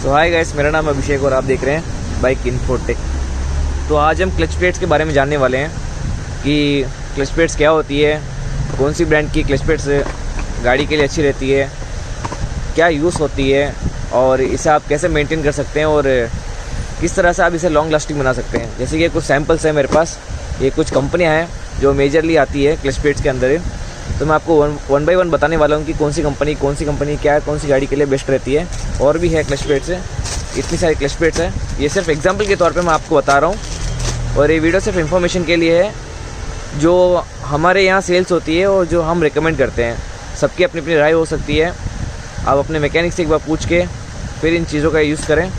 सो hi guys, मेरा नाम अभिषेक और आप देख रहे हैं बाइक इन्फोटेक। तो आज हम क्लच प्लेट्स के बारे में जानने वाले हैं कि क्लच प्लेट्स क्या होती है, कौन सी ब्रांड की क्लच प्लेट्स गाड़ी के लिए अच्छी रहती है, क्या यूज़ होती है और इसे आप कैसे मेंटेन कर सकते हैं और किस तरह से आप इसे लॉन्ग लास्टिंग बना सकते हैं। जैसे कि कुछ सैम्पल्स हैं मेरे पास, ये कुछ कंपनियां हैं जो मेजरली आती है क्लच प्लेट्स के अंदर। तो मैं आपको वन बाय वन बताने वाला हूँ कि कौन सी कंपनी क्या है, कौन सी गाड़ी के लिए बेस्ट रहती है। और भी है क्लच प्लेट्स है, इतनी सारी क्लच प्लेट्स है। ये सिर्फ एग्जांपल के तौर पे मैं आपको बता रहा हूँ और ये वीडियो सिर्फ इन्फॉर्मेशन के लिए है। जो हमारे यहाँ सेल्स होती है और जो हम रिकमेंड करते हैं, सबकी अपनी अपनी राय हो सकती है। आप अपने मैकेनिक से एक बार पूछ के फिर इन चीज़ों का यूज़ करें।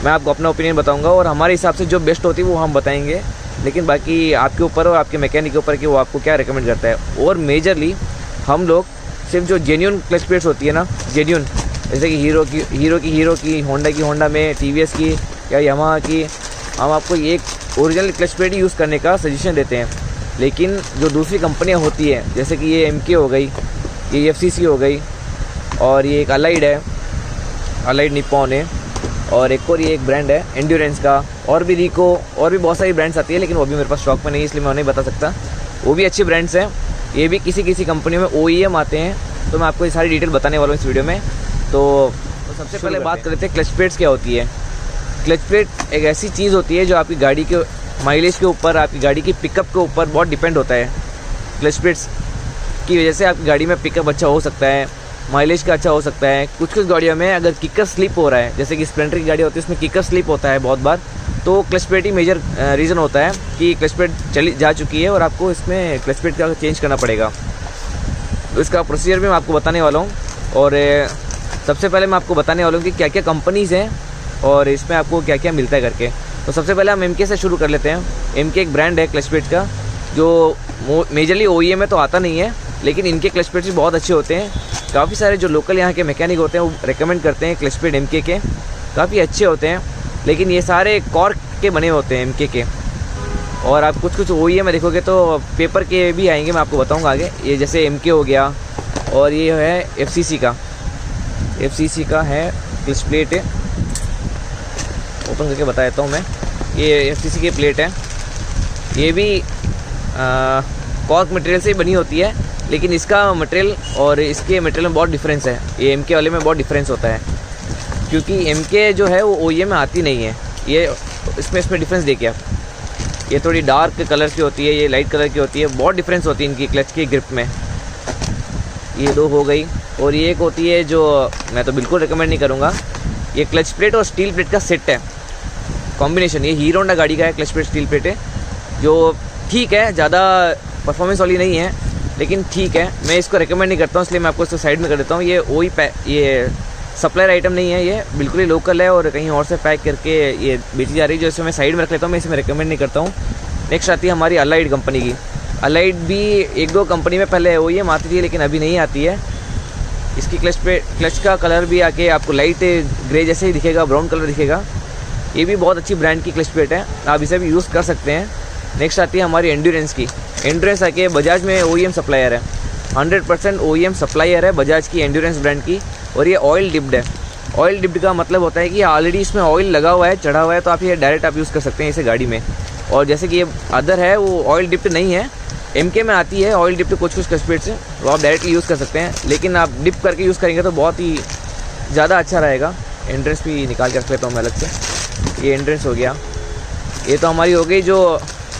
मैं आपको अपना ओपिनियन बताऊँगा और हमारे हिसाब से जो बेस्ट होती है वो हम बताएँगे, लेकिन बाकी आपके ऊपर और आपके मैकेनिक के ऊपर कि वो आपको क्या रिकमेंड करता है। और मेजरली हम लोग सिर्फ जो जेन्युइन क्लच प्लेट्स होती है ना, जेन्युइन, जैसे कि हीरो की, होंडा में, टीवीएस की या यामाहा की, हम आपको एक ओरिजिनल क्लच प्लेट ही यूज़ करने का सजेशन देते हैं। लेकिन जो दूसरी कंपनियां होती हैं, जैसे कि ये MK हो गई, ये FCC हो गई और ये एक अलाइड है, अलाइड निप्पॉन है, और एक और ये एक ब्रांड है एंड्योरेंस का, और भी रिको, और भी बहुत सारी ब्रांड्स आती है, लेकिन वो भी मेरे पास स्टॉक में नहीं है, इसलिए मैं नहीं बता सकता। वो भी अच्छी ब्रांड्स हैं। ये भी किसी कंपनी में OEM आते हैं, तो मैं आपको ये सारी डिटेल बताने वाला हूँ इस वीडियो में। तो सबसे पहले बात करते हैं क्लच प्लेट्स क्या होती है। क्लच प्लेट एक ऐसी चीज़ होती है जो आपकी गाड़ी के माइलेज के ऊपर, आपकी गाड़ी की पिकअप के ऊपर बहुत डिपेंड होता है। क्लच प्लेट्स की वजह से आपकी गाड़ी में पिकअप अच्छा हो सकता है, माइलेज का अच्छा हो सकता है। कुछ गाड़ियों में अगर किकर स्लिप हो रहा है, जैसे कि स्प्लेंडर की गाड़ी होती है, उसमें किकर स्लिप होता है बहुत बार, तो क्लच प्लेट ही मेजर रीज़न होता है कि क्लच प्लेट चली जा चुकी है और आपको इसमें क्लच प्लेट का चेंज करना पड़ेगा। तो इसका प्रोसीजर भी मैं आपको बताने वाला हूँ। और सबसे पहले मैं आपको बताने वाला हूँ कि क्या क्या कंपनीज़ हैं और इसमें आपको क्या क्या मिलता है करके। तो सबसे पहले हम MK से शुरू कर लेते हैं। MK एक ब्रांड है क्लच प्लेट का, जो मेजरली OEM में तो आता नहीं है, लेकिन इनके क्लच प्लेट्स भी बहुत अच्छे होते हैं। काफ़ी सारे जो लोकल यहाँ के मैकेनिक होते हैं वो रेकमेंड करते हैं क्लच प्लेट MK के, काफ़ी अच्छे होते हैं। लेकिन ये सारे कॉर्क के बने होते हैं MK के, और आप कुछ OEM में देखोगे तो पेपर के भी आएंगे, मैं आपको बताऊँगा आगे। ये जैसे MK हो गया, और ये है FCC का है क्लच प्लेट है, ओपन करके बता देता हूँ मैं। ये FCC की प्लेट है, ये भी कॉर्क मटेरियल से बनी होती है, लेकिन इसका मटेरियल और इसके मटेरियल में बहुत डिफरेंस है। ये MK वाले में बहुत डिफरेंस होता है, क्योंकि MK जो है वो OEM में आती नहीं है। ये इसमें डिफरेंस देखिए आप, ये थोड़ी डार्क कलर की होती है, ये लाइट कलर की होती है, बहुत डिफरेंस होती है इनकी क्लच की ग्रिप में। ये दो हो गई, और ये एक होती है जो मैं तो बिल्कुल रिकमेंड नहीं करूँगा। ये क्लच प्लेट और स्टील प्लेट का सेट है, कॉम्बिनेशन। ये हीरो होंडा गाड़ी का है क्लच प्लेट स्टील प्लेट है, जो ठीक है, ज़्यादा परफॉर्मेंस वाली नहीं है, लेकिन ठीक है। मैं इसको रिकमेंड नहीं करता हूँ, इसलिए मैं आपको इसको साइड में कर देता हूँ। ये सप्लायर आइटम नहीं है, ये बिल्कुल ही लोकल है और कहीं और से पैक करके ये बेची जा रही है, जो इसे मैं साइड में रख लेता हूँ। मैं इसे रिकमेंड नहीं करता हूँ। नेक्स्ट आती है हमारी अलाइड कंपनी की। अलाइड भी एक दो कंपनी में पहले OEM आती थी, लेकिन अभी नहीं आती है। इसकी क्लच का कलर भी आके आपको लाइट ग्रे जैसे ही दिखेगा, ब्राउन कलर दिखेगा। ये भी बहुत अच्छी ब्रांड की क्लच प्लेट है, आप इसे भी यूज़ कर सकते हैं। नेक्स्ट आती है हमारी एंड्योरेंस की। एंड्योरेंस आके बजाज में OEM सप्लायर है, 100% OEM सप्लायर है बजाज की एंड्योरेंस ब्रांड की, और ये ऑयल डिप्ड है। ऑयल डिप्ड का मतलब होता है कि ऑलरेडी इसमें ऑयल लगा हुआ है, चढ़ा हुआ है, तो आप ये डायरेक्ट आप यूज़ कर सकते हैं इसे गाड़ी में। और जैसे कि ये अदर है वो ऑयल डिप्ड नहीं है, MK में आती है ऑयल डिप्ड कुछ क्लच प्लेट्स से, वो आप डायरेक्टली यूज़ कर सकते हैं, लेकिन आप डिप करके यूज़ करेंगे तो बहुत ही ज़्यादा अच्छा रहेगा। एंड्रेंस भी निकाल के रख लेता हूँ मैं अलग से। ये एंड्रेंस हो गया। ये तो हमारी हो गई जो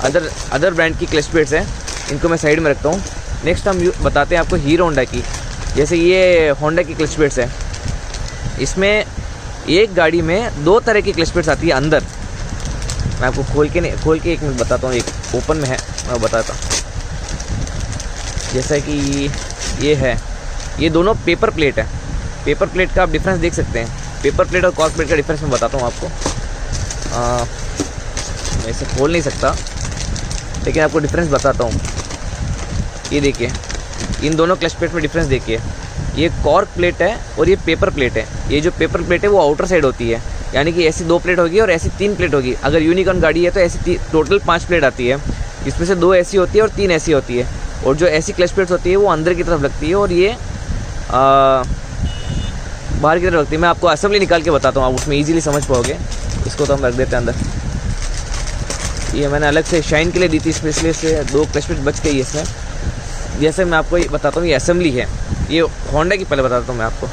अदर ब्रांड की क्लच प्लेट्स हैं, इनको मैं साइड में रखता हूँ। नेक्स्ट हम बताते हैं आपको हीरो होंडा की। जैसे ये होंडा की क्लच प्लेट्स है, इसमें एक गाड़ी में 2 तरह की क्लच प्लेट्स आती है अंदर। मैं आपको खोल के 1 मिनट बताता हूँ, एक ओपन में है, मैं बताता हूँ। जैसा कि ये है, ये दोनों पेपर प्लेट है। पेपर प्लेट का आप डिफरेंस देख सकते हैं। पेपर प्लेट और कॉर्क प्लेट का डिफरेंस मैं बताता हूँ आपको। मैं इसे खोल नहीं सकता, लेकिन आपको डिफरेंस बताता हूँ। ये देखिए, इन दोनों क्लच प्लेट में डिफरेंस देखिए। ये कॉर्क प्लेट है और ये पेपर प्लेट है। ये जो पेपर प्लेट है वो आउटर साइड होती है, यानी कि ऐसी 2 प्लेट होगी और ऐसी 3 प्लेट होगी। अगर यूनिकॉर्न गाड़ी है तो ऐसी टोटल 5 प्लेट आती है, इसमें से 2 ऐसी होती है और 3 ऐसी होती है। और जो ऐसी क्लच प्लेट्स होती है वो अंदर की तरफ लगती है, और ये बाहर की तरफ रखती है। मैं आपको असेंबली निकाल के बताता हूँ, आप उसमें ईजिली समझ पाओगे। इसको तो हम रख देते हैं अंदर। ये मैंने अलग से शाइन के लिए दी थी स्पेशली, से 2 क्लच प्लेट बच गई इसमें। जैसे मैं आपको बताता हूँ, ये असेंबली है, ये होंडा की पहले बताता हूँ मैं आपको।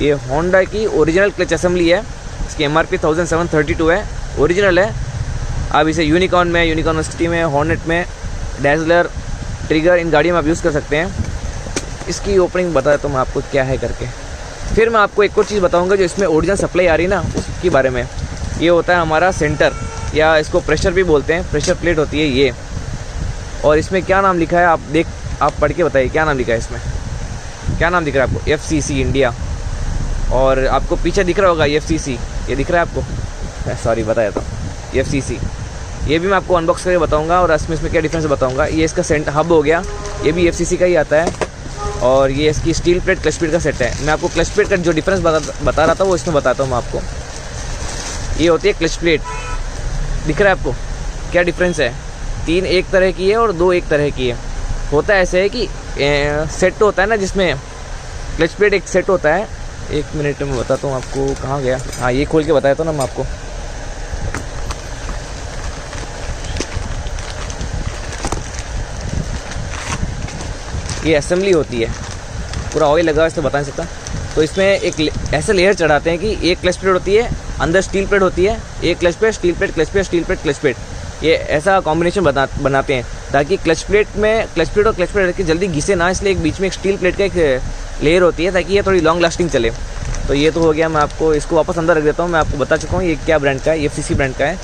ये होंडा की ओरिजिनल क्लच असेंबली है। इसकी MRP 1732 है, ओरिजिनल है। आप इसे यूनिकॉर्न में, यूनिकॉर्न सिटी में, हॉर्नेट में, डैज़लर, ट्रिगर, इन गाड़ियों में आप यूज़ कर सकते हैं। इसकी ओपनिंग बताता हूँ मैं आपको क्या है करके। फिर मैं आपको एक और चीज़ बताऊँगा जो इसमें ओरिजिनल सप्लाई आ रही है ना, उसके बारे में। ये होता है हमारा सेंटर, या इसको प्रेशर भी बोलते हैं, प्रेशर प्लेट होती है ये। और इसमें क्या नाम लिखा है आप पढ़ के बताइए क्या नाम लिखा है इसमें, क्या नाम दिख रहा है आपको? FCC India. और आपको पीछे दिख रहा होगा FCC, ये दिख रहा है आपको? सॉरी बताया था, FCC। ये भी मैं आपको अनबॉक्स करके बताऊंगा और इसमें क्या डिफरेंस बताऊंगा। ये इसका सेंट हब हो गया, ये भी FCC का ही आता है। और ये इसकी स्टील प्लेट क्लच प्लेट का सेट है। मैं आपको क्लच प्लेट का जो डिफरेंस बता रहा था वो इसमें बताता हूँ मैं आपको। ये होती है क्लच प्लेट, दिख रहा है आपको क्या डिफरेंस है? 3 एक तरह की है और 2 एक तरह की है। होता ऐसे है कि सेट होता है ना, जिसमें क्लच प्लेट एक सेट होता है। 1 मिनट में बताता हूँ आपको, कहाँ गया? हाँ, ये खोल के बताया था ना मैं आपको। ये असेंबली होती है, पूरा ऑयल लगा इसमें बता नहीं सकता। तो इसमें एक ऐसे लेयर चढ़ाते हैं कि एक क्लच प्लेट होती है, अंदर स्टील प्लेट होती है, एक clutch plate, steel plate, clutch plate, steel plate, clutch plate. ये ऐसा कॉम्बिनेशन बनाते हैं ताकि क्लच प्लेट और क्लच प्लेट रख के जल्दी घिसे ना, इसलिए एक बीच में एक स्टील प्लेट का एक लेयर होती है ताकि ये थोड़ी लॉन्ग लास्टिंग चले। तो ये तो हो गया। मैं आपको इसको वापस अंदर रख देता हूँ। मैं आपको बता चुका हूँ ये क्या ब्रांड का है, FCC ब्रांड का है।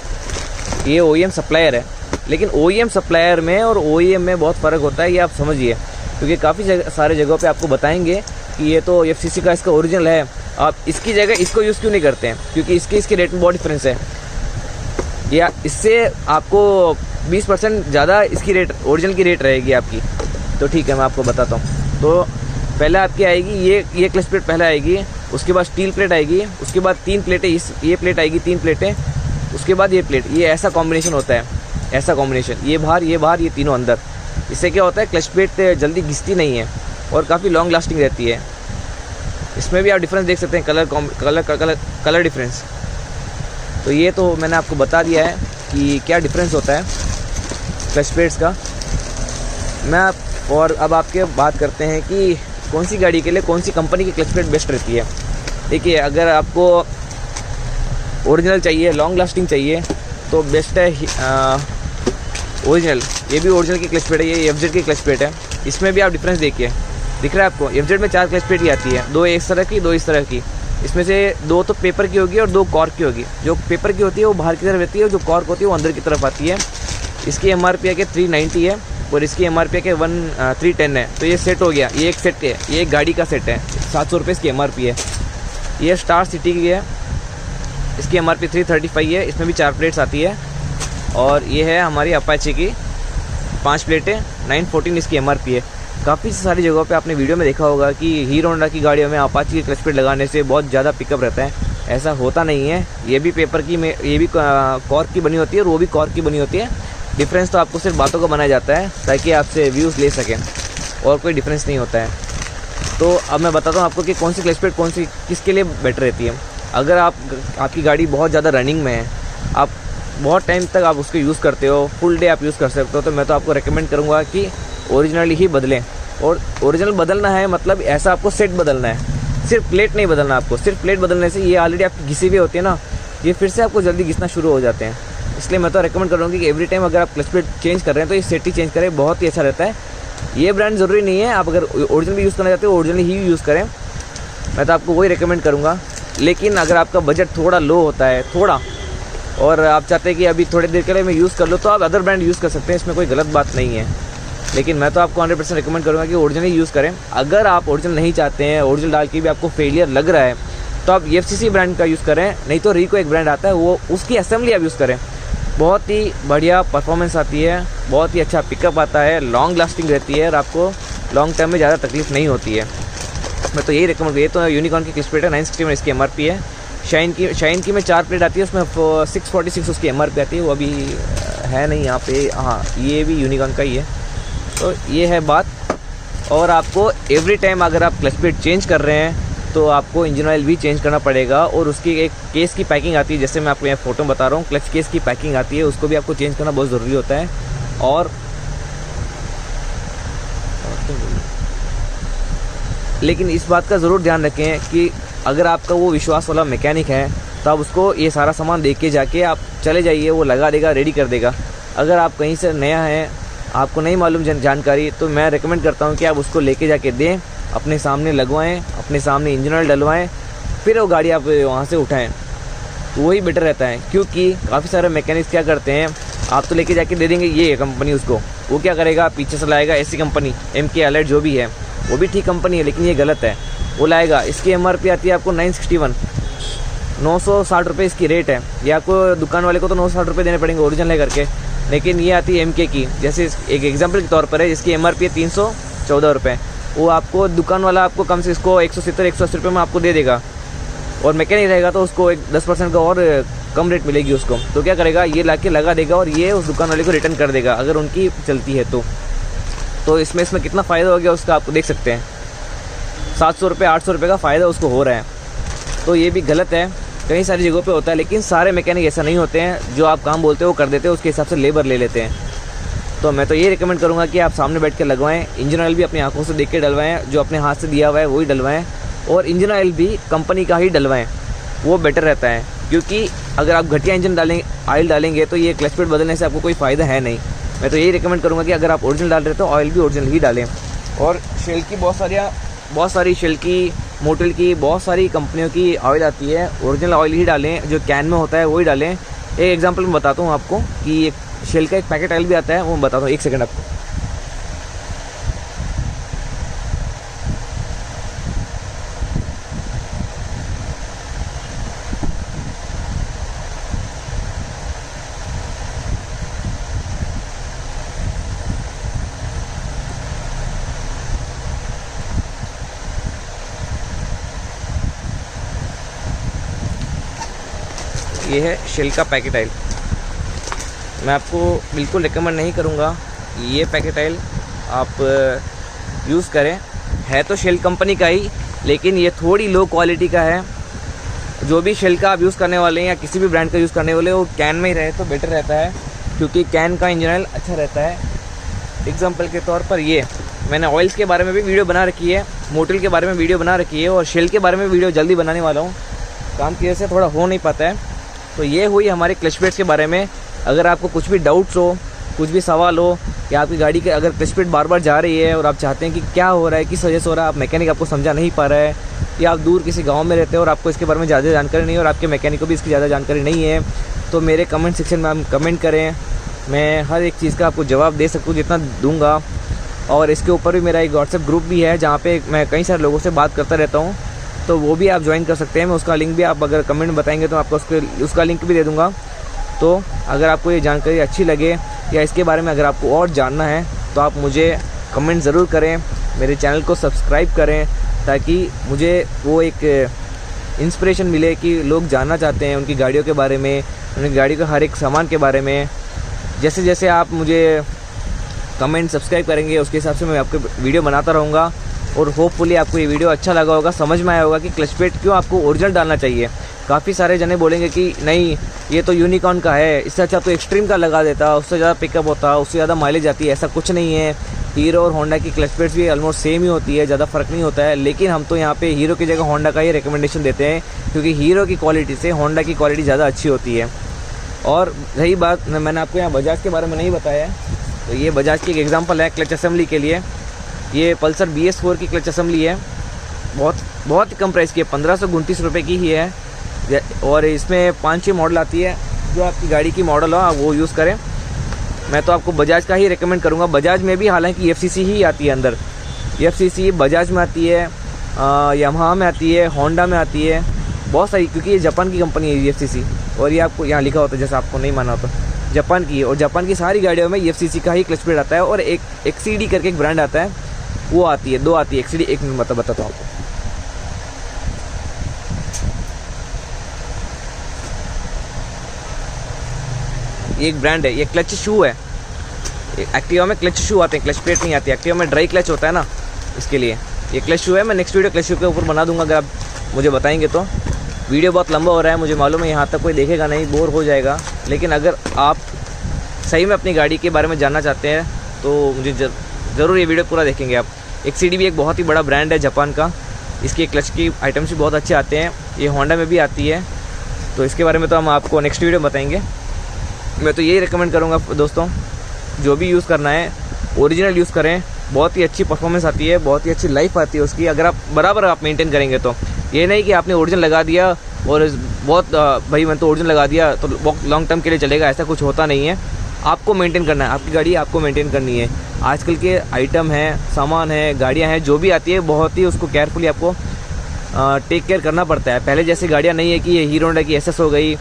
ये OEM सप्लायर है, लेकिन OEM सप्लायर में और OEM में बहुत फ़र्क होता है, ये आप समझिए। क्योंकि काफ़ी सारे जगहों पे आपको बताएंगे कि ये तो FCC का इसका ओरिजिनल है, आप इसकी जगह इसको यूज़ क्यों नहीं करते हैं? क्योंकि इसके रेट में बहुत डिफरेंस है, या इससे आपको 20% ज़्यादा इसकी रेट, ओरिजिनल की रेट रहेगी आपकी। तो ठीक है, मैं आपको बताता हूँ। तो पहले आपकी आएगी ये क्लच प्लेट पहले आएगी, उसके बाद स्टील प्लेट आएगी, उसके बाद 3 प्लेटें, ये प्लेट आएगी 3 प्लेटें, उसके बाद ये प्लेट। ये ऐसा कॉम्बिनेशन होता है, ऐसा कॉम्बिनेशन, ये बाहर, ये तीनों अंदर। इससे क्या होता है, क्लच प्लेट जल्दी घिसती नहीं है और काफ़ी लॉन्ग लास्टिंग रहती है। इसमें भी आप डिफरेंस देख सकते हैं, कलर डिफरेंस। तो ये तो मैंने आपको बता दिया है कि क्या डिफरेंस होता है क्लच प्लेट्स का। और अब आपके बात करते हैं कि कौन सी गाड़ी के लिए कौन सी कंपनी की क्लच प्लेट बेस्ट रहती है। देखिए, अगर आपको ओरिजिनल चाहिए, लॉन्ग लास्टिंग चाहिए, तो बेस्ट है ओरिजिनल। ये भी ओरिजिनल की क्लच प्लेट है, ये FZ की क्लच प्लेट है। इसमें भी आप डिफरेंस देखिए, दिख रहा है आपको? FZ में 4 क्लच प्लेट ही आती है, 2 इस तरह की, 2 इस तरह की। इसमें से 2 तो पेपर की होगी और 2 कॉर्क की होगी। जो पेपर की होती है वो बाहर की तरफ रहती है और जो कॉर्क होती है वो अंदर की तरफ आती है। इसकी MRP है कि 390 है और इसकी MRP है कि 310 है। तो ये सेट हो गया, ये एक सेट है, ये एक गाड़ी का सेट है। 700 रुपये इसकी MRP है। ये स्टार सिटी की है, इसकी MRP 335 है। इसमें भी 4 प्लेट्स आती है। और ये है हमारी अपाचे की 5 प्लेटें, 914 इसकी MRP है। काफ़ी सारी जगहों पे आपने वीडियो में देखा होगा कि हीरो होंडा की गाड़ियों में अपाचे की क्लच प्लेट लगाने से बहुत ज़्यादा पिकअप रहता है। ऐसा होता नहीं है। ये भी पेपर की में, ये भी कॉर्क की बनी होती है और वो भी कॉर्क की बनी होती है। डिफरेंस तो आपको सिर्फ बातों का बनाया जाता है ताकि आपसे व्यूज़ ले सकें, और कोई डिफरेंस नहीं होता है। तो अब मैं बताता हूँ आपको कि कौन सी क्लच प्लेट कौन सी किसके लिए बेटर रहती है। अगर आपकी गाड़ी बहुत ज़्यादा रनिंग में है, आप बहुत टाइम तक आप उसको यूज़ करते हो, फुल डे आप यूज़ कर सकते हो, तो मैं तो आपको रेकमेंड करूँगा कि ओरिजिनली ही बदलें। और ओरिजिनल बदलना है मतलब ऐसा आपको सेट बदलना है, सिर्फ प्लेट नहीं बदलना आपको। सिर्फ प्लेट बदलने से ये ऑलरेडी आपकी घिसी हुई होती है ना, ये फिर से आपको जल्दी घिसना शुरू हो जाते हैं। इसलिए मैं तो रेकमेंड करूँगी कि एवरी टाइम अगर आप क्लच प्लेट चेंज कर रहे हैं तो ये सेट ही चेंज करें, बहुत ही अच्छा रहता है। ये ब्रांड ज़रूरी नहीं है, आप अगर ओरिजिनल भी यूज़ करना चाहते हो ओरिजिनल ही यूज़ करें, मैं तो आपको वही रिकमेंड करूँगा। लेकिन अगर आपका बजट थोड़ा लो होता है और आप चाहते हैं कि अभी थोड़ी देर के लिए मैं यूज़ कर लो, तो आप अदर ब्रांड यूज़ कर सकते हैं, इसमें कोई गलत बात नहीं है। लेकिन मैं तो आपको 100% रिकमेंड करूँगा कि ओरिजिनल ही यूज़ करें। अगर आप ओरिजिनल नहीं चाहते हैं, ओरिजिनल डाल के भी आपको फेलियर लग रहा है, तो आप FCC ब्रांड का यूज़ करें, नहीं तो रिको एक ब्रांड आता है, वो उसकी असेंबली आप यूज़ करें। बहुत ही बढ़िया परफॉर्मेंस आती है, बहुत ही अच्छा पिकअप आता है, लॉन्ग लास्टिंग रहती है और आपको लॉन्ग टर्म में ज़्यादा तकलीफ नहीं होती है। मैं तो यही रिकमेंड, ये तो यूनिकॉर्न की क्लच प्लेट है, 961 इसकी MRP है। शाइन की में 4 प्लेट आती है, उसमें 646 उसकी MRP आती है। वो अभी है नहीं यहाँ पे, हाँ ये भी यूनिकॉर्न का ही है। तो ये है बात। और आपको एवरी टाइम अगर आप क्लच प्लेट चेंज कर रहे हैं तो आपको इंजन ऑयल भी चेंज करना पड़ेगा। और उसकी एक केस की पैकिंग आती है, जैसे मैं आपको यहाँ फ़ोटो बता रहा हूँ, क्लच केस की पैकिंग आती है, उसको भी आपको चेंज करना बहुत ज़रूरी होता है। और लेकिन इस बात का ज़रूर ध्यान रखें कि अगर आपका वो विश्वास वाला मैकेनिक है तो आप उसको ये सारा सामान दे के जाके आप चले जाइए, वो लगा देगा, रेडी कर देगा। अगर आप कहीं से नया हैं, आपको नहीं मालूम जानकारी, तो मैं रेकमेंड करता हूँ कि आप उसको लेके जाके दें, अपने सामने लगवाएं, अपने सामने इंजन ऑयल डलवाएं, फिर वो गाड़ी आप वहाँ से उठाएं, तो वही बेटर रहता है। क्योंकि काफ़ी सारे मैकेनिक्स क्या करते हैं, आप तो लेके जाके दे देंगे ये कंपनी, उसको वो क्या करेगा, पीछे से लाएगा ऐसी कंपनी MK अलर्ट जो भी है, वो भी ठीक कंपनी है, लेकिन ये गलत है। वो लाएगा, इसकी MRP आती है आपको 961, 960 रुपये इसकी रेट है। ये आपको दुकान वाले को तो 960 रुपये देने पड़ेंगे ओरिजिनल है करके, लेकिन ये आती है MK की। जैसे एक एग्जांपल के तौर पर है, जिसकी MRP है 314 रुपये, वो आपको दुकान वाला आपको कम से इसको 170-180 रुपये में आपको दे देगा। और मैकेनिक रहेगा तो उसको 10% का और कम रेट मिलेगी उसको। तो क्या करेगा, ये लाके लगा देगा और ये उस दुकान वाले को रिटर्न कर देगा, अगर उनकी चलती है तो इसमें कितना फ़ायदा हो गया उसका, आपको देख सकते हैं। 700 रुपये 800 रुपये का फ़ायदा उसको हो रहा है। तो ये भी गलत है, कई सारी जगहों पे होता है, लेकिन सारे मैकेनिक ऐसा नहीं होते हैं। जो आप काम बोलते हैं वो कर देते हैं, उसके हिसाब से लेबर ले लेते हैं। तो मैं तो ये रिकमेंड करूँगा कि आप सामने बैठ के लगवाएं, इंजन ऑयल भी अपनी आंखों से देख के डलवाएं, जो अपने हाथ से दिया हुआ है वही डलवाएं, और इंजन ऑयल भी कंपनी का ही डलवाएं, वो बेटर रहता है। क्योंकि अगर आप घटिया इंजन ऑयल डालेंगे तो ये क्लच प्लेट बदलने से आपको कोई फ़ायदा है नहीं। मैं तो यही रिकमेंड करूँगा कि अगर आप ओरिजिनल डाल रहे हो तो ऑयल भी ओरिजिनल ही डालें। और शेल की बहुत सारी शेल की, मोटिल की, बहुत सारी कंपनियों की ऑयल आती है, ओरिजिनल ऑयल ही डालें, जो कैन में होता है वही डालें। एक एग्जांपल मैं बताता हूँ आपको कि एक शेल का एक पैकेट ऑयल भी आता है, वो मैं बताता हूँ, एक सेकंड आपको। ये है शेल का पैकेट ऑयल। मैं आपको बिल्कुल रिकमेंड नहीं करूँगा ये पैकेट ऑयल आप यूज़ करें। है तो शेल कंपनी का ही, लेकिन ये थोड़ी लो क्वालिटी का है। जो भी शेल का आप यूज़ करने वाले हैं या किसी भी ब्रांड का यूज़ करने वाले, वो कैन में ही रहे तो बेटर रहता है, क्योंकि कैन का इंजन ऑयल अच्छा रहता है। एग्जाम्पल के तौर पर ये मैंने ऑयल्स के बारे में भी वीडियो बना रखी है, मोटिल के बारे में वीडियो बना रखी है, और शेल के बारे में वीडियो जल्दी बनाने वाला हूँ। काम की वजह से थोड़ा हो नहीं पाता है। तो ये हुई हमारे क्लच प्लेट्स के बारे में। अगर आपको कुछ भी डाउट्स हो, कुछ भी सवाल हो, कि आपकी गाड़ी के अगर क्लच प्लेट बार बार जा रही है और आप चाहते हैं कि क्या हो रहा है, किस वजह से हो रहा है, आप मैकेनिक आपको समझा नहीं पा रहा है, या आप दूर किसी गांव में रहते हैं और आपको इसके बारे में ज़्यादा जानकारी नहीं है और आपके मैकेनिक को भी इसकी ज़्यादा जानकारी नहीं है, तो मेरे कमेंट सेक्शन में आप कमेंट करें। मैं हर एक चीज़ का आपको जवाब दे सकूँ जितना दूँगा। और इसके ऊपर भी मेरा एक व्हाट्सएप ग्रुप भी है, जहाँ पे मैं कई सारे लोगों से बात करता रहता हूँ, तो वो भी आप ज्वाइन कर सकते हैं। मैं उसका लिंक भी, आप अगर कमेंट में बताएंगे तो आपको उसका लिंक भी दे दूँगा। तो अगर आपको ये जानकारी अच्छी लगे या इसके बारे में अगर आपको और जानना है तो आप मुझे कमेंट ज़रूर करें, मेरे चैनल को सब्सक्राइब करें, ताकि मुझे वो एक इंस्पिरेशन मिले कि लोग जानना चाहते हैं उनकी गाड़ियों के बारे में, उनकी गाड़ी के हर एक सामान के बारे में। जैसे जैसे आप मुझे कमेंट सब्सक्राइब करेंगे उसके हिसाब से मैं आपको वीडियो बनाता रहूँगा। और होपफुली आपको ये वीडियो अच्छा लगा होगा, समझ में आया होगा कि क्लच प्लेट क्यों आपको ओरिजिनल डालना चाहिए। काफ़ी सारे जने बोलेंगे कि नहीं ये तो यूनिकॉर्न का है, इससे अच्छा तो एक्सट्रीम का लगा देता, उससे ज़्यादा पिकअप होता, उससे ज़्यादा माइलेज आती है। ऐसा कुछ नहीं है। हीरो और होंडा की क्लच प्लेट्स भी ऑलमोस्ट सेम ही होती है, ज़्यादा फ़र्क नहीं होता है। लेकिन हम तो यहाँ पे हीरो की जगह होंडा का ही रिकमेंडेशन देते हैं, क्योंकि हीरो की क्वालिटी से होंडा की क्वालिटी ज़्यादा अच्छी होती है। और रही बात, मैंने आपको यहाँ बजाज के बारे में नहीं बताया है, तो ये बजाज की एक एग्जांपल है क्लच असेंबली के लिए। ये पल्सर BS4 की क्लच असेंबली है, बहुत ही कम प्राइस की है, 1529 रुपये की ही है। और इसमें 5-6 मॉडल आती है, जो आपकी गाड़ी की मॉडल हो आप वो यूज़ करें। मैं तो आपको बजाज का ही रिकमेंड करूँगा। बजाज में भी हालांकि FCC ही आती है अंदर, FCC बजाज में आती है, यामाहा में आती है, होंडा में आती है, बहुत सारी, क्योंकि ये जापान की कंपनी है FCC। और ये आपको यहाँ लिखा होता है, जैसे आपको नहीं माना होता, जापान की है। और जापान की सारी गाड़ियों में FCC का ही क्लच प्लेट आता है। और एक XCD करके एक ब्रांड आता है, वो आती है, 2 आती है XCD। एक मिनट बताता हूँ आपको। ये एक ब्रांड है, ये क्लच शू है। एक्टिवा में क्लच शू आते हैं, क्लच प्लेट नहीं आती। एक्टिवा में ड्राई क्लच होता है ना, इसके लिए ये क्लच शू है। मैं नेक्स्ट वीडियो क्लच शू के ऊपर बना दूंगा। अगर आप मुझे बताएंगे। तो वीडियो बहुत लंबा हो रहा है, मुझे मालूम है यहाँ तक कोई देखेगा नहीं, बोर हो जाएगा। लेकिन अगर आप सही में अपनी गाड़ी के बारे में जानना चाहते हैं तो मुझे ज़रूर ये वीडियो पूरा देखेंगे आप। XCD भी एक बहुत ही बड़ा ब्रांड है जापान का, इसके क्लच की आइटम्स भी बहुत अच्छे आते हैं, ये होंडा में भी आती है। तो इसके बारे में तो हम आपको नेक्स्ट वीडियो बताएंगे। मैं तो यही रिकमेंड करूँगा दोस्तों, जो भी यूज़ करना है ओरिजिनल यूज़ करें, बहुत ही अच्छी परफॉर्मेंस आती है, बहुत ही अच्छी लाइफ आती है उसकी, अगर आप बराबर आप मेंटेन करेंगे तो। ये नहीं कि आपने ओरिजिनल लगा दिया और बहुत भाई मैंने तो ओरिजिनल लगा दिया तो बहुत लॉन्ग टर्म के लिए चलेगा, ऐसा कुछ होता नहीं है। आपको मेंटेन करना है, आपकी गाड़ी आपको मेंटेन करनी है। आजकल के आइटम हैं, सामान है, गाड़ियाँ हैं, जो भी आती है बहुत ही उसको केयरफुली आपको टेक केयर करना पड़ता है। पहले जैसी गाड़ियाँ नहीं है कि ये हीरो होंडा की SS हो गई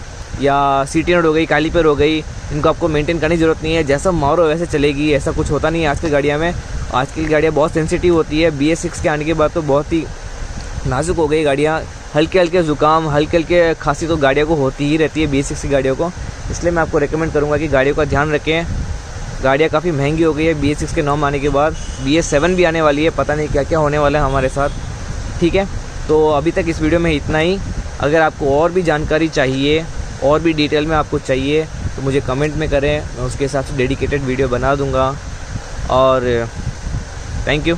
या CT100 हो गई, कैलिपर हो गई, इनको आपको मेंटेन करने की ज़रूरत नहीं है, जैसा मारो वैसे चलेगी, ऐसा कुछ होता नहीं है आज की गाड़ियाँ में। आज की गाड़ियाँ बहुत सेंसिटिव होती है, BS6 के आने के बाद तो बहुत ही नाजुक हो गई गाड़ियाँ। हल्के हल्के ज़ुकाम, हल्के हल्के खांसी तो गाड़ियों को होती ही रहती है BS6 की गाड़ियों को। इसलिए मैं आपको रेकमेंड करूँगा कि गाड़ियों का ध्यान रखें। गाड़ियाँ काफ़ी महंगी हो गई है BS6 के नाम आने के बाद, BS7 भी आने वाली है, पता नहीं क्या क्या होने वाला है हमारे साथ। ठीक है, तो अभी तक इस वीडियो में इतना ही। अगर आपको और भी जानकारी चाहिए, और भी डिटेल में आपको चाहिए तो मुझे कमेंट में करें, मैं उसके हिसाब से डेडिकेटेड वीडियो बना दूंगा। और थैंक यू।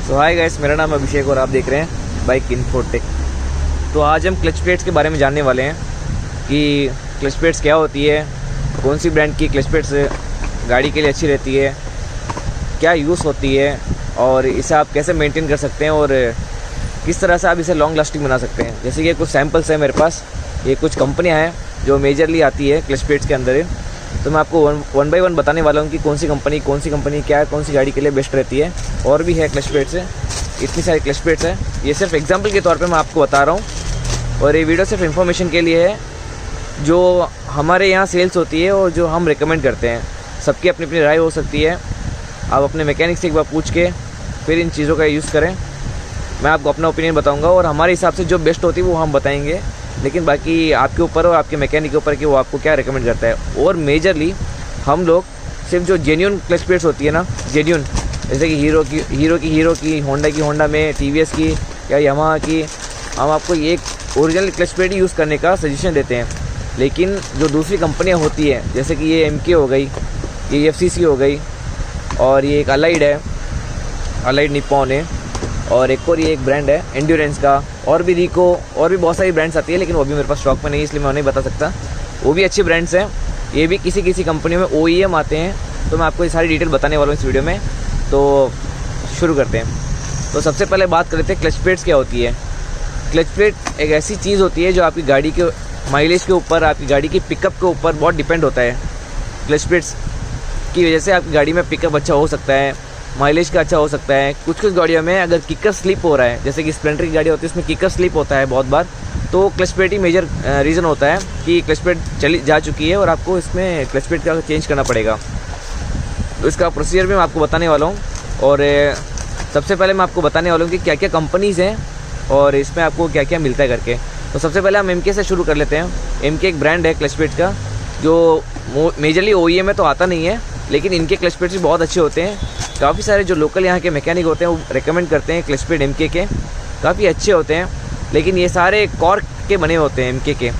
तो हाय गाइस, मेरा नाम अभिषेक और आप देख रहे हैं बाइक इन्फोटेक। तो आज हम क्लच प्लेट्स के बारे में जानने वाले हैं कि क्लच प्लेट्स क्या होती है, कौन सी ब्रांड की क्लच प्लेट्स गाड़ी के लिए अच्छी रहती है, क्या यूज़ होती है और इसे आप कैसे मेंटेन कर सकते हैं और किस तरह से आप इसे लॉन्ग लास्टिंग बना सकते हैं। जैसे कि कुछ सैम्पल्स हैं मेरे पास, ये कुछ कंपनियां हैं जो मेजरली आती है क्लच प्लेट्स के अंदर, तो मैं आपको वन बाय वन बताने वाला हूँ कि कौन सी कंपनी क्या है, कौन सी गाड़ी के लिए बेस्ट रहती है। और भी है क्लच प्लेट्स है, इतनी सारी क्लच प्लेट्स है, ये सिर्फ एग्जाम्पल के तौर पर मैं आपको बता रहा हूँ। और ये वीडियो सिर्फ इन्फॉर्मेशन के लिए है, जो हमारे यहाँ सेल्स होती है और जो हम रिकमेंड करते हैं। सबकी अपनी अपनी राय हो सकती है, आप अपने मैकेनिक से एक बार पूछ के फिर इन चीज़ों का यूज़ करें। मैं आपको अपना ओपिनियन बताऊंगा और हमारे हिसाब से जो बेस्ट होती है वो हम बताएंगे, लेकिन बाकी आपके ऊपर और आपके मैकेनिक के ऊपर कि वो आपको क्या रिकमेंड करता है। और मेजरली हम लोग सिर्फ जो जेन्युइन क्लच प्लेट्स होती है ना, जेन्युइन, जैसे कि हीरो की, होंडा में, TVS की या यामाहा की, हम आपको एक ओरिजिनल क्लच प्लेट ही यूज़ करने का सजेशन देते हैं। लेकिन जो दूसरी कंपनियाँ होती है, जैसे कि ये MK हो गई, ये FCC हो गई, और ये एक अलाइड है, अलाइड निप्पॉन है, और एक और ये एक ब्रांड है एंड्योरेंस का, और भी रिको, और भी बहुत सारी ब्रांड्स आती है, लेकिन वो भी मेरे पास स्टॉक में नहीं, इसलिए मैं नहीं बता सकता। वो भी अच्छी ब्रांड्स हैं, ये भी किसी कंपनी में OEM आते हैं। तो मैं आपको ये सारी डिटेल बताने वाला हूँ इस वीडियो में। तो शुरू करते हैं। तो सबसे पहले बात करते हैं क्लच प्लेट्स क्या होती है। क्लच प्लेट एक ऐसी चीज़ होती है जो आपकी गाड़ी के माइलेज के ऊपर, आपकी गाड़ी की पिकअप के ऊपर बहुत डिपेंड होता है। क्लच प्लेट्स की वजह से आपकी गाड़ी में पिकअप अच्छा हो सकता है, माइलेज का अच्छा हो सकता है। कुछ गाड़ियों में अगर किकर स्लिप हो रहा है, जैसे कि स्प्लेंडर की गाड़ी होती है उसमें किकर स्लिप होता है बहुत बार, तो क्लच प्लेट ही मेजर रीज़न होता है कि क्लच प्लेट चली जा चुकी है और आपको इसमें क्लच प्लेट का चेंज करना पड़ेगा। तो इसका प्रोसीजर भी मैं आपको बताने वाला हूँ। और सबसे पहले मैं आपको बताने वाला हूँ कि क्या क्या कंपनीज़ हैं और इसमें आपको क्या क्या मिलता है करके। तो सबसे पहले हम MK से शुरू कर लेते हैं। MK एक ब्रांड है क्लच प्लेट का, जो मेजरली OEM में तो आता नहीं है, लेकिन इनके क्लच प्लेट्स भी बहुत अच्छे होते हैं। काफ़ी सारे जो लोकल यहाँ के मैकेनिक होते हैं वो रेकमेंड करते हैं क्लच प्लेट MK के, काफ़ी अच्छे होते हैं। लेकिन ये सारे कॉर्क के बने होते हैं MK के,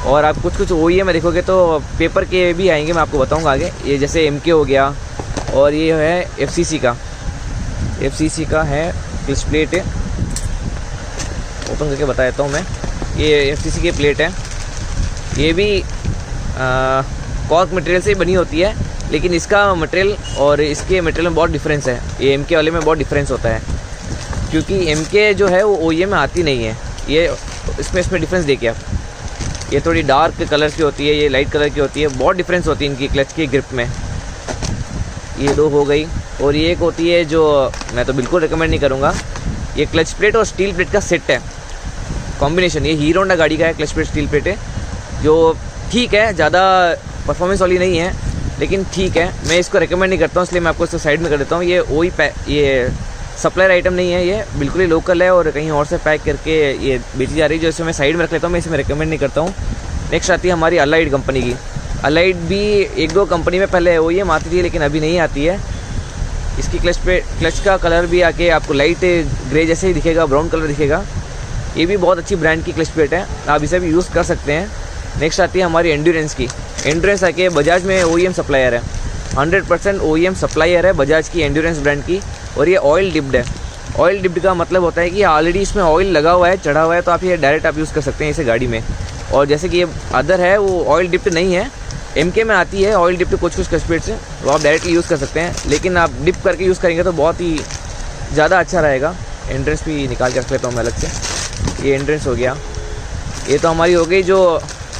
और आप कुछ OEM में देखोगे तो पेपर के भी आएंगे, मैं आपको बताऊंगा आगे। ये जैसे MK हो गया, और ये है FCC का है क्लच प्लेट, ओपन करके बता देता हूँ मैं। ये FCC की प्लेट है, ये भी कॉर्क मटेरियल से बनी होती है, लेकिन इसका मटेरियल और इसके मटेरियल में बहुत डिफरेंस है। ये MK वाले में बहुत डिफरेंस होता है, क्योंकि MK जो है वो OEM में आती नहीं है। ये इसमें डिफरेंस देखिए आप, ये थोड़ी डार्क कलर की होती है, ये लाइट कलर की होती है, बहुत डिफरेंस होती है इनकी क्लच की ग्रिप में। ये दो हो गई, और ये एक होती है जो मैं तो बिल्कुल रिकमेंड नहीं करूँगा, ये क्लच प्लेट और स्टील प्लेट का सेट है, कॉम्बिनेशन। ये हीरो होंडा गाड़ी का है, क्लच प्लेट स्टील प्लेट है, जो ठीक है, ज़्यादा परफॉर्मेंस वाली नहीं है, लेकिन ठीक है। मैं इसको रिकमेंड नहीं करता हूँ, इसलिए मैं आपको इसको साइड में कर देता हूँ। ये सप्लायर आइटम नहीं है, ये बिल्कुल ही लोकल है और कहीं और से पैक करके ये बेची जा रही है, जो इसे मैं साइड में रख लेता हूँ, मैं इसे मैं रिकमेंड नहीं करता हूँ। नेक्स्ट आती है हमारी अलाइड कंपनी की। अलाइड भी एक दो कंपनी में पहले OEM आती थी, लेकिन अभी नहीं आती है। इसकी क्लच का कलर भी आके आपको लाइट ग्रे जैसे ही दिखेगा, ब्राउन कलर दिखेगा। ये भी बहुत अच्छी ब्रांड की क्लच प्लेट है, आप इसे भी यूज़ कर सकते हैं। नेक्स्ट आती है हमारी एंड्योरेंस की। एंड्योरेंस आके बजाज में OEM सप्लायर है, 100% OEM सप्लायर है बजाज की एंड्योरेंस ब्रांड की। और ये ऑयल डिप्ड है। ऑयल डिप्ड का मतलब होता है कि ऑलरेडी इसमें ऑयल लगा हुआ है, चढ़ा हुआ है, तो आप ये डायरेक्ट आप यूज़ कर सकते हैं इसे गाड़ी में। और जैसे कि ये अदर है वो ऑयल डिप्ड नहीं है, MK में आती है ऑयल डिप्ड कुछ क्लच प्लेट से, वो आप डायरेक्टली यूज़ कर सकते हैं। लेकिन आप डिप करके यूज़ करेंगे तो बहुत ही ज़्यादा अच्छा रहेगा। एंड्योरेंस भी निकाल के रख लेता हूँ मैं अलग से। ये एंड्योरेंस हो गया। ये तो हमारी हो गई जो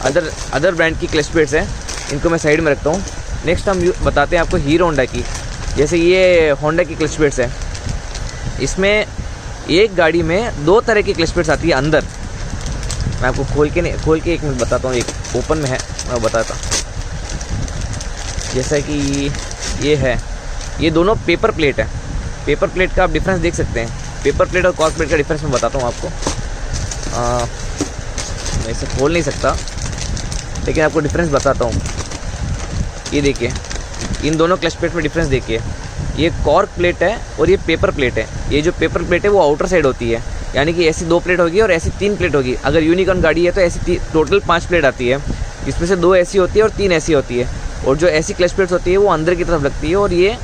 अदर ब्रांड की क्लच प्लेट्स हैं, इनको मैं साइड में रखता हूँ। नेक्स्ट हम बताते हैं आपको हीरो होंडा की। जैसे ये होंडा की क्लच प्लेट्स है, इसमें एक गाड़ी में 2 तरह की क्लच प्लेट्स आती है अंदर। मैं आपको खोल के 1 मिनट बताता हूँ। एक ओपन में है, मैं बताता हूँ। जैसा कि ये है, ये दोनों पेपर प्लेट है। पेपर प्लेट का आप डिफरेंस देख सकते हैं। पेपर प्लेट और कॉर्क प्लेट का डिफरेंस मैं बताता हूँ आपको। मैं इसे खोल नहीं सकता, लेकिन आपको डिफरेंस बताता हूँ। ये देखिए, इन दोनों क्लच प्लेट में डिफरेंस देखिए। ये कॉर्क प्लेट है और ये पेपर प्लेट है। ये जो पेपर प्लेट है वो आउटर साइड होती है, यानी कि ऐसी 2 प्लेट होगी और ऐसी 3 प्लेट होगी। अगर यूनिकॉर्न गाड़ी है तो ऐसी टोटल 5 प्लेट आती है, जिसमें से 2 ऐसी होती है और 3 ऐसी होती है। और जो ऐसी क्लच प्लेट्स होती है वो अंदर की तरफ लगती है और ये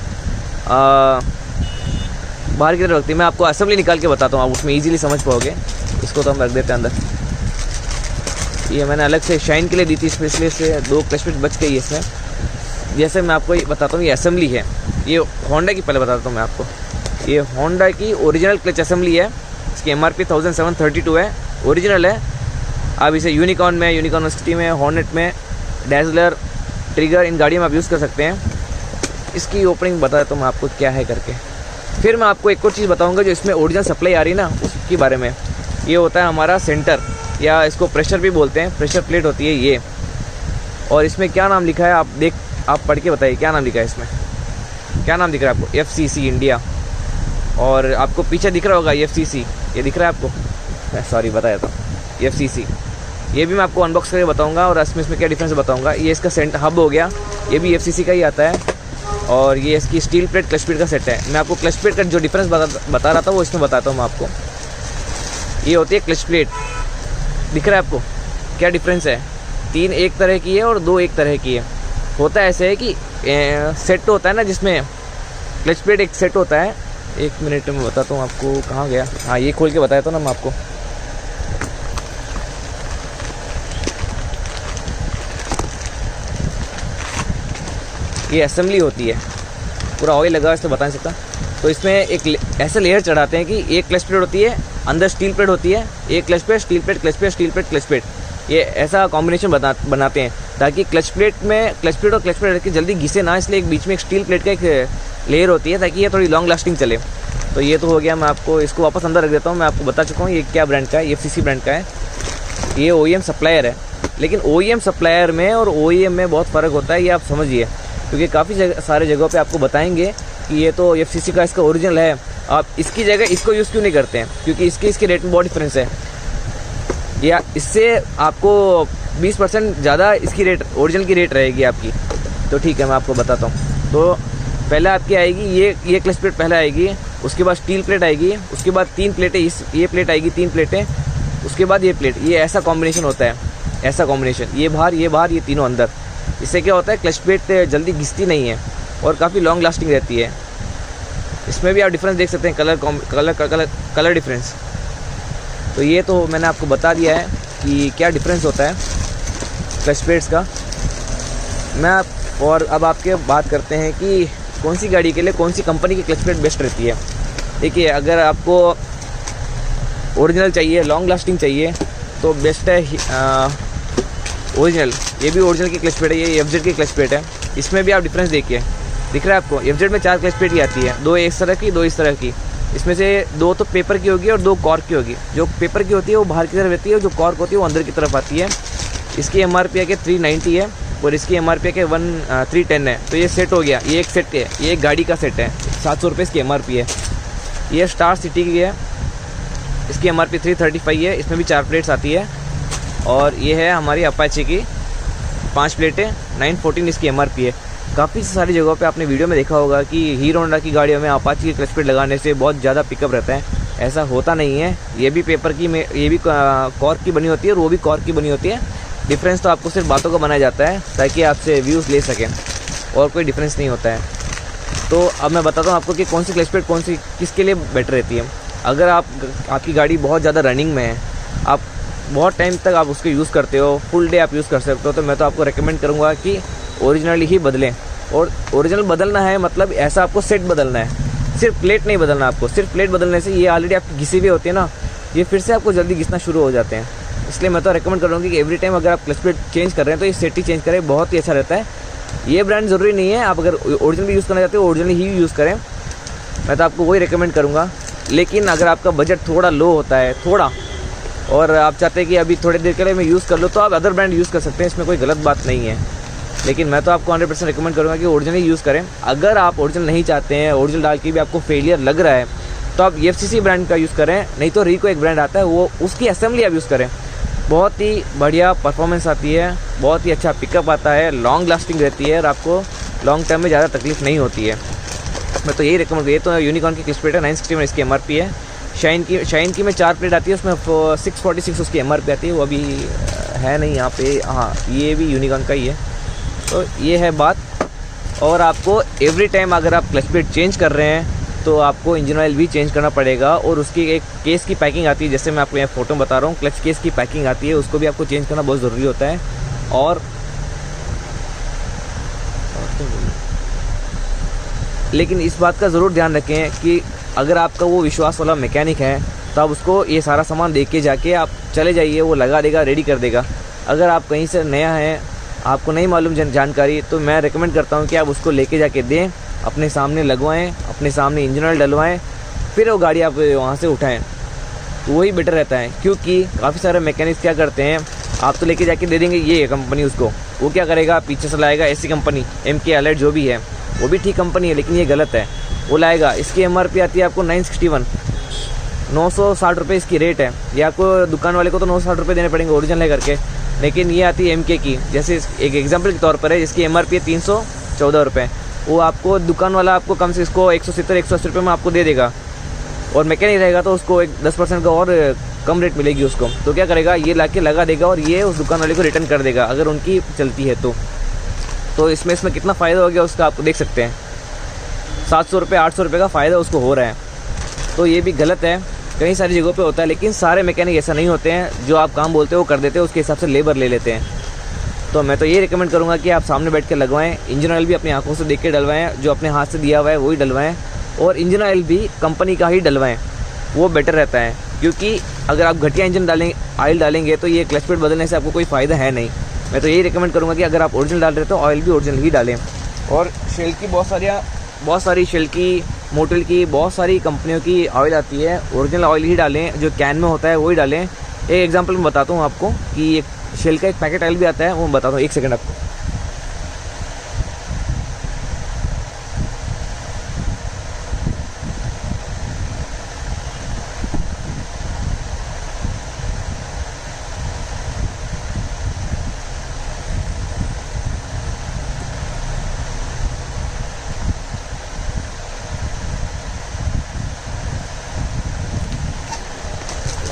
बाहर की तरफ लगती है। मैं आपको असेंबली निकाल के बताता हूँ, आप उसमें ईजिली समझ पाओगे। इसको तो हम रख देते हैं अंदर। ये मैंने अलग से शाइन के लिए दी थी, स्पेशली से 2 क्लच प्लेट बच गई है इसमें। जैसे मैं आपको ये बताता हूँ, ये असेंबली है। ये होंडा की पहले बताता हूँ मैं आपको। ये होंडा की ओरिजिनल क्लच असेंबली है। इसकी MRP 1732 है, ओरिजिनल है। आप इसे यूनिकॉर्न में, यूनिकॉर्न सिटी में, हॉर्नेट में, डैज़लर, ट्रिगर, इन गाड़ियों में आप यूज़ कर सकते हैं। इसकी ओपनिंग बताता हूँ मैं आपको क्या है करके। फिर मैं आपको एक और चीज़ बताऊँगा जो इसमें ओरिजिनल सप्लाई आ रही है ना, उसके बारे में। ये होता है हमारा सेंटर, या इसको प्रेशर भी बोलते हैं। प्रेशर प्लेट होती है ये। और इसमें क्या नाम लिखा है आप पढ़ के बताइए, क्या नाम लिखा है इसमें? क्या नाम दिख रहा है आपको? FCC India. और आपको पीछे दिख रहा होगा FCC, ये दिख रहा है आपको? सॉरी, बताया था FCC। ये भी मैं आपको अनबॉक्स करके बताऊंगा और इसमें क्या डिफरेंस बताऊंगा। ये इसका सेंटर हब हो गया, ये भी FCC का ही आता है। और ये इसकी स्टील प्लेट क्लच प्लेट का सेट है। मैं आपको क्लच प्लेट का जो डिफरेंस बता रहा था वो इसमें बताता हूँ मैं आपको। ये होती है क्लच प्लेट, दिख रहा है आपको क्या डिफरेंस है? 3 एक तरह की है और 2 एक तरह की है। होता ऐसे है कि सेट होता है ना, जिसमें क्लच प्लेट एक सेट होता है। 1 मिनट में बताता हूँ आपको, कहाँ गया? हाँ, ये खोल के बताया था ना मैं आपको। ये असेंबली होती है, पूरा ऑयल लगा इसमें बता नहीं सकता। तो इसमें एक ऐसे लेयर चढ़ाते हैं कि एक क्लच प्लेट होती है, अंदर स्टील प्लेट होती है, एक clutch plate, steel plate, clutch plate, steel plate, clutch plate. ये ऐसा कॉम्बिनेशन बनाते हैं ताकि क्लच प्लेट और क्लच प्लेट की जल्दी घिसे ना, इसलिए एक बीच में एक स्टील प्लेट का एक लेयर होती है ताकि ये थोड़ी लॉन्ग लास्टिंग चले। तो ये तो हो गया। मैं आपको इसको वापस अंदर रख देता हूँ। मैं आपको बता चुका हूँ ये क्या ब्रांड का है, FCC ब्रांड का है। ये OEM सप्लायर है, लेकिन OEM सप्लायर में और OEM में बहुत फ़र्क होता है, ये आप समझिए। क्योंकि काफ़ी सारे जगहों पे आपको बताएंगे कि ये तो FCC का इसका ओरिजिनल है, आप इसकी जगह इसको यूज़ क्यों नहीं करते हैं? क्योंकि इसके रेट में बहुत डिफरेंस है। या इससे आपको 20% ज़्यादा इसकी रेट, ओरिजिनल की रेट रहेगी आपकी। तो ठीक है, मैं आपको बताता हूँ। तो पहले आपकी आएगी ये क्लच प्लेट पहले आएगी, उसके बाद स्टील प्लेट आएगी, उसके बाद 3 प्लेटें, ये प्लेट आएगी 3 प्लेटें, उसके बाद ये प्लेट। ये ऐसा कॉम्बिनेशन होता है, ऐसा कॉम्बिनेशन, ये बाहर, ये तीनों अंदर। इससे क्या होता है, क्लच प्लेट जल्दी घिसती नहीं है और काफ़ी लॉन्ग लास्टिंग रहती है। इसमें भी आप डिफरेंस देख सकते हैं, कलर डिफरेंस। तो ये तो मैंने आपको बता दिया है कि क्या डिफरेंस होता है क्लच प्लेट्स का। और अब आपके बात करते हैं कि कौन सी गाड़ी के लिए कौन सी कंपनी की क्लच प्लेट बेस्ट रहती है। देखिए, अगर आपको ओरिजिनल चाहिए, लॉन्ग लास्टिंग चाहिए, तो बेस्ट है ओरिजिनल। ये भी ओरिजिनल की क्लच प्लेट है, ये FZ की क्लच प्लेट है। इसमें भी आप डिफरेंस देखिए, दिख रहा है आपको? FZ में 4 क्लच प्लेट ही आती है, 2 इस तरह की, 2 इस तरह की। इसमें से 2 तो पेपर की होगी और 2 कॉर्क की होगी। जो पेपर की होती है वो बाहर की तरफ रहती है, जो कॉर्क होती है वो अंदर की तरफ आती है। इसकी MRP है कि 390 है और इसकी MRP है कि 310 है। तो ये सेट हो गया, ये एक सेट है, ये एक गाड़ी का सेट है। 700 रुपये इसकी MRP है। ये स्टार सिटी की है, इसकी MRP 335 है। इसमें भी 4 प्लेट्स आती है। और ये है हमारी अपाचे की 5 प्लेटें, 914 इसकी MRP है। काफ़ी सारी जगहों पे आपने वीडियो में देखा होगा कि हीरो होंडा की गाड़ियों में अपाची के क्लच प्लेट लगाने से बहुत ज़्यादा पिकअप रहता है। ऐसा होता नहीं है। ये भी पेपर की ये भी कॉर्क की बनी होती है और वो भी कॉर्क की बनी होती है। डिफरेंस तो आपको सिर्फ बातों का बनाया जाता है ताकि आपसे व्यूज़ ले सकें, और कोई डिफरेंस नहीं होता है। तो अब मैं बताता हूँ आपको कि कौन सी क्लच प्लेट कौन सी किसके लिए बेटर रहती है। अगर आपकी गाड़ी बहुत ज़्यादा रनिंग में है, आप बहुत टाइम तक आप उसको यूज़ करते हो, फुल डे आप यूज़ कर सकते हो, तो मैं तो आपको रेकमेंड करूँगा कि ओरिजिनली ही बदलें। और ओरिजिनल बदलना है मतलब ऐसा आपको सेट बदलना है, सिर्फ प्लेट नहीं बदलना आपको। सिर्फ प्लेट बदलने से ये ऑलरेडी आपकी घिसी हुई होती है ना, ये फिर से आपको जल्दी घिसना शुरू हो जाते हैं। इसलिए मैं तो रेकमेंड करूँगी कि एवरी टाइम अगर आप क्लच प्लेट चेंज कर रहे हैं तो ये सेट ही चेंज करें, बहुत ही अच्छा रहता है। ये ब्रांड ज़रूरी नहीं है, आप अगर ओरिजिनल भी यूज़ करना चाहते हो ओरिजिनल ही यूज़ करें, मैं तो आपको वही रिकमेंड करूँगा। लेकिन अगर आपका बजट थोड़ा लो होता है थोड़ा, और आप चाहते हैं कि अभी थोड़ी देर के लिए मैं यूज़ कर लूँ, तो आप अदर ब्रांड यूज़ कर सकते हैं, इसमें कोई गलत बात नहीं है। लेकिन मैं तो आपको 100% रिकमेंड करूँगा कि ओरिजिनल ही यूज़ करें। अगर आप ओरिजिनल नहीं चाहते हैं, ओरिजिनल डाल के भी आपको फेलियर लग रहा है, तो आप FCC ब्रांड का यूज़ करें, नहीं तो रिको एक ब्रांड आता है, वो उसकी असेंबली आप यूज़ करें। बहुत ही बढ़िया परफॉर्मेंस आती है, बहुत ही अच्छा पिकअप आता है, लॉन्ग लास्टिंग रहती है और आपको लॉन्ग टर्म में ज़्यादा तकलीफ नहीं होती है। मैं तो यही रिकमेंड। ये तो यूनिकॉर्न की क्लच प्लेट है, 961 इसकी MRP है। शाइन की में 4 प्लेट आती है, उसमें 646 उसकी MRP आती है, वो अभी है नहीं यहाँ पे। हाँ, ये भी यूनिकॉर्न का ही है। तो ये है बात। और आपको एवरी टाइम अगर आप क्लच प्लेट चेंज कर रहे हैं तो आपको इंजन ऑयल भी चेंज करना पड़ेगा, और उसकी एक केस की पैकिंग आती है, जैसे मैं आपको यहाँ फ़ोटो बता रहा हूँ, क्लच केस की पैकिंग आती है, उसको भी आपको चेंज करना बहुत ज़रूरी होता है। और लेकिन इस बात का ज़रूर ध्यान रखें कि अगर आपका वो विश्वास वाला मैकेनिक है तो आप उसको ये सारा सामान दे के जाके आप चले जाइए, वो लगा देगा, रेडी कर देगा। अगर आप कहीं से नया हैं, आपको नहीं मालूम जानकारी, तो मैं रेकमेंड करता हूँ कि आप उसको लेके जाके दें, अपने सामने लगवाएं, अपने सामने इंजन ऑयल डलवाएं, फिर वो गाड़ी आप वहाँ से उठाएं, तो वही बेटर रहता है। क्योंकि काफ़ी सारे मैकेनिक्स क्या करते हैं, आप तो लेके जाके दे देंगे ये कंपनी, उसको वो क्या करेगा, पीछे से लाएगा ऐसी कंपनी MK अलर्ट जो भी है, वो भी ठीक कंपनी है, लेकिन ये गलत है। वो लाएगा, इसकी MRP आती है आपको 961, 960 रुपये इसकी रेट है। ये आपको दुकान वाले को तो 960 रुपये देने पड़ेंगे ओरिजिनल है करके, लेकिन ये आती है MK की, जैसे एक एग्जांपल के तौर पर है, जिसकी MRP है 314 रुपये, वो आपको दुकान वाला आपको कम से इसको 170-180 रुपये में आपको दे देगा, और मैकेनिक रहेगा तो उसको एक 10% का और कम रेट मिलेगी उसको। तो क्या करेगा, ये लाके लगा देगा और ये उस दुकान वाले को रिटर्न कर देगा अगर उनकी चलती है तो इसमें कितना फ़ायदा हो गया उसका आप देख सकते हैं। 700 रुपये 800 रुपये का फ़ायदा उसको हो रहा है। तो ये भी गलत है, कई सारी जगहों पे होता है, लेकिन सारे मैकेनिक ऐसा नहीं होते हैं। जो आप काम बोलते हो वो कर देते हैं, उसके हिसाब से लेबर ले लेते हैं। तो मैं तो ये रिकमेंड करूँगा कि आप सामने बैठ के लगवाएं, इंजन ऑयल भी अपनी आंखों से देख के डलवाएं, जो अपने हाथ से दिया हुआ है वही डलवाएं, और इंजन ऑयल भी कंपनी का ही डलवाएं, वो बेटर रहता है। क्योंकि अगर आप घटिया इंजन ऑयल डालेंगे तो ये क्लच प्लेट बदलने से आपको कोई फ़ायदा है नहीं। मैं तो यही रिकमेंड करूँगा कि अगर आप ओरिजिनल डाल रहे हो तो ऑयल भी ओरिजिनल ही डालें। और शेल की बहुत सारी शेल की, मोटल की, बहुत सारी कंपनियों की ऑयल आती है, ओरिजिनल ऑयल ही डालें, जो कैन में होता है वही डालें। एक एग्जांपल मैं बताता हूँ आपको कि एक शेल का एक पैकेट ऑयल भी आता है, वो मैं बताता हूँ, एक सेकंड आपको।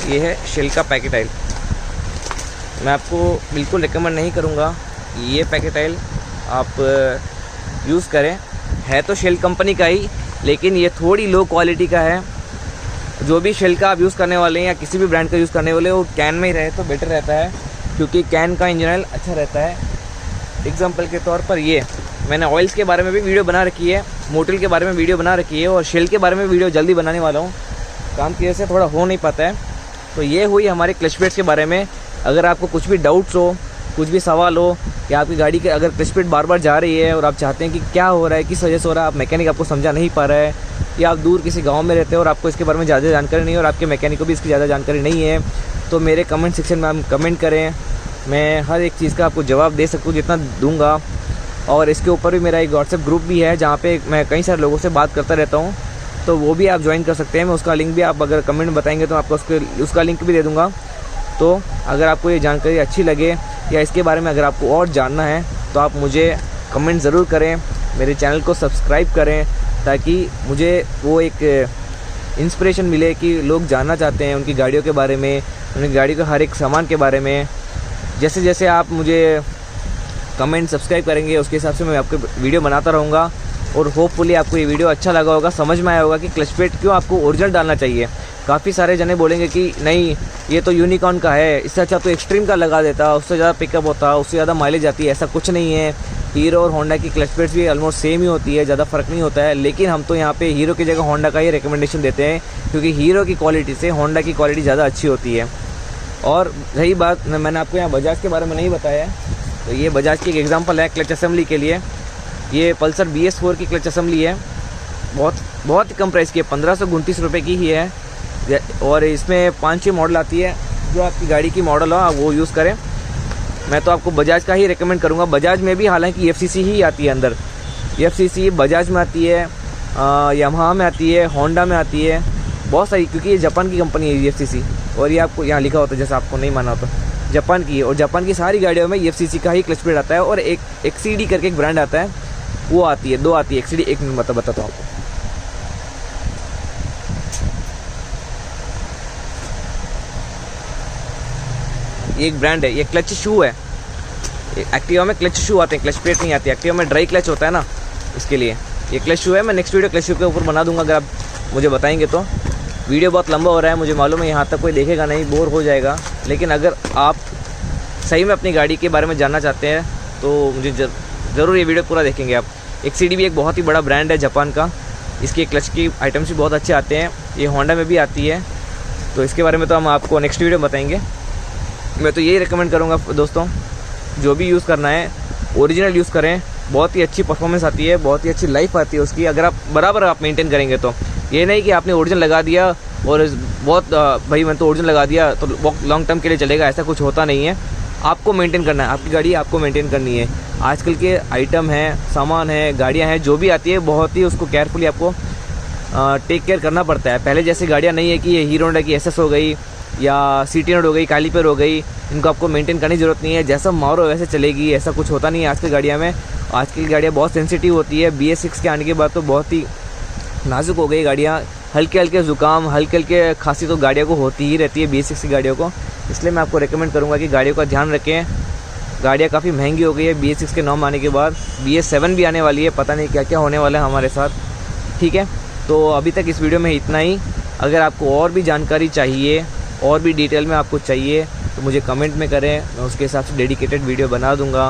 ये है शेल का पैकेट ऑयल। मैं आपको बिल्कुल रिकमेंड नहीं करूँगा ये पैकेट ऑयल आप यूज़ करें। है तो शेल कंपनी का ही, लेकिन ये थोड़ी लो क्वालिटी का है। जो भी शेल का आप यूज़ करने वाले हैं या किसी भी ब्रांड का यूज़ करने वाले वो कैन में ही रहे तो बेटर रहता है, क्योंकि कैन का इंजन ऑयल अच्छा रहता है। एग्जाम्पल के तौर पर ये मैंने ऑयल्स के बारे में भी वीडियो बना रखी है, मोटल के बारे में वीडियो बना रखी है, और शेल के बारे में वीडियो जल्दी बनाने वाला हूँ। काम की वजह से थोड़ा हो नहीं पाता है। तो ये हुई हमारे क्लच प्लेट्स के बारे में। अगर आपको कुछ भी डाउट्स हो, कुछ भी सवाल हो, कि आपकी गाड़ी के अगर क्लच प्लेट बार बार जा रही है और आप चाहते हैं कि क्या हो रहा है, किस वजह से हो रहा है, आप मैकेनिक आपको समझा नहीं पा रहा है, या आप दूर किसी गांव में रहते हो और आपको इसके बारे में ज़्यादा जानकारी नहीं है और आपके मैकेनिक को भी इसकी ज़्यादा जानकारी नहीं है, तो मेरे कमेंट सेक्शन में आप कमेंट करें। मैं हर एक चीज़ का आपको जवाब दे सकूँ जितना दूँगा। और इसके ऊपर भी मेरा एक व्हाट्सएप ग्रुप भी है जहाँ पे मैं कई सारे लोगों से बात करता रहता हूँ, तो वो भी आप ज्वाइन कर सकते हैं। मैं उसका लिंक भी, आप अगर कमेंट में बताएंगे तो आपको उसका लिंक भी दे दूँगा। तो अगर आपको ये जानकारी अच्छी लगे या इसके बारे में अगर आपको और जानना है तो आप मुझे कमेंट ज़रूर करें। मेरे चैनल को सब्सक्राइब करें, ताकि मुझे वो एक इंस्पिरेशन मिले कि लोग जानना चाहते हैं उनकी गाड़ियों के बारे में, उनकी गाड़ी के हर एक सामान के बारे में। जैसे जैसे आप मुझे कमेंट सब्सक्राइब करेंगे उसके हिसाब से मैं आपको वीडियो बनाता रहूँगा। और होपफुली आपको ये वीडियो अच्छा लगा होगा, समझ में आया होगा कि क्लच प्लेट क्यों आपको ओरिजिनल डालना चाहिए। काफ़ी सारे जने बोलेंगे कि नहीं ये तो यूनिकॉर्न का है, इससे अच्छा तो एक्सट्रीम का लगा देता, उससे ज़्यादा पिकअप होता, उससे ज़्यादा माइलेज आती है। ऐसा कुछ नहीं है। हीरो और होंडा की क्लच प्लेट्स भी ऑलमोस्ट सेम ही होती है, ज़्यादा फ़र्क नहीं होता है। लेकिन हम तो यहाँ पे हीरो की जगह होंडा का ही रिकमेंडेशन देते हैं, क्योंकि हीरो की क्वालिटी से होंडा की क्वालिटी ज़्यादा अच्छी होती है। और रही बात, मैंने आपको यहाँ बजाज के बारे में नहीं बताया है, तो ये बजाज की एक एग्जांपल है क्लच असेंबली के लिए। ये पल्सर BS4 की क्लच असेंबली है, बहुत ही कम प्राइस की है, 1529 रुपये की ही है। और इसमें 5-6 मॉडल आती है, जो आपकी गाड़ी की मॉडल हो आप वो यूज़ करें। मैं तो आपको बजाज का ही रिकमेंड करूँगा। बजाज में भी हालांकि FCC ही आती है अंदर, FCC बजाज में आती है, यामाहा में आती है, होंडा में आती है, बहुत सारी, क्योंकि ये जापान की कंपनी है FCC। और ये आपको यहाँ लिखा होता है, जैसे आपको नहीं माना होता, जापान की है। और जापान की सारी गाड़ियों में FCC का ही क्लच प्लेट आता है। और एक XCD करके एक ब्रांड आता है, वो आती है, 2 आती है XCD। एक मिनट बताता हूँ आपको। एक ब्रांड है, ये क्लच शू है। एक्टिवा में क्लच शू आते हैं, क्लच प्लेट नहीं आती। एक्टिवा में ड्राई क्लच होता है ना, इसके लिए ये क्लच शू है। मैं नेक्स्ट वीडियो क्लच शू के ऊपर बना दूंगा, अगर आप मुझे बताएंगे तो। वीडियो बहुत लंबा हो रहा है, मुझे मालूम है, यहाँ तक कोई देखेगा नहीं, बोर हो जाएगा। लेकिन अगर आप सही में अपनी गाड़ी के बारे में जानना चाहते हैं तो मुझे ज़रूर ये वीडियो पूरा देखेंगे आप। XCD भी एक बहुत ही बड़ा ब्रांड है जापान का, इसके क्लच की आइटम्स भी बहुत अच्छे आते हैं। ये होंडा में भी आती है, तो इसके बारे में तो हम आपको नेक्स्ट वीडियो बताएंगे। मैं तो यही रिकमेंड करूँगा दोस्तों, जो भी यूज़ करना है ओरिजिनल यूज़ करें। बहुत ही अच्छी परफॉर्मेंस आती है, बहुत ही अच्छी लाइफ आती है उसकी, अगर आप बराबर आप मेंटेन करेंगे तो। ये नहीं कि आपने ओरिजिनल लगा दिया और बहुत भाई मैं तो ओरिजिनल लगा दिया तो बहुत लॉन्ग टर्म के लिए चलेगा, ऐसा कुछ होता नहीं है। आपको मेंटेन करना है, आपकी गाड़ी आपको मेंटेन करनी है। आजकल के आइटम हैं, सामान है, गाड़ियाँ हैं, जो भी आती है बहुत ही उसको केयरफुली आपको टेक केयर करना पड़ता है। पहले जैसी गाड़ियाँ नहीं है कि ये हीरो होंडा की SS हो गई या CT0 हो गई, कैलिपर हो गई, इनको आपको मेंटेन करने की ज़रूरत नहीं है। जैसा मारो वैसे चलेगी, ऐसा कुछ होता नहीं है आज की गाड़ियाँ में। आज की गाड़ियाँ बहुत सेंसिटिव होती है। BS6 के आने के बाद तो बहुत ही नाजुक हो गई गाड़ियाँ। हल्के हल्के ज़ुकाम, हल्के हल्के खांसी तो गाड़ियों को होती ही रहती है BS6 की गाड़ियों को। इसलिए मैं आपको रिकमेंड करूँगा कि गाड़ियों का ध्यान रखें। गाड़ियाँ काफ़ी महंगी हो गई है BS6 के नाम आने के बाद। BS7 भी आने वाली है, पता नहीं क्या क्या होने वाला है हमारे साथ। ठीक है, तो अभी तक इस वीडियो में इतना ही। अगर आपको और भी जानकारी चाहिए, और भी डिटेल में आपको चाहिए, तो मुझे कमेंट में करें, मैं उसके हिसाब से डेडिकेटेड वीडियो बना दूँगा।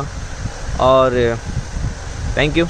और थैंक यू।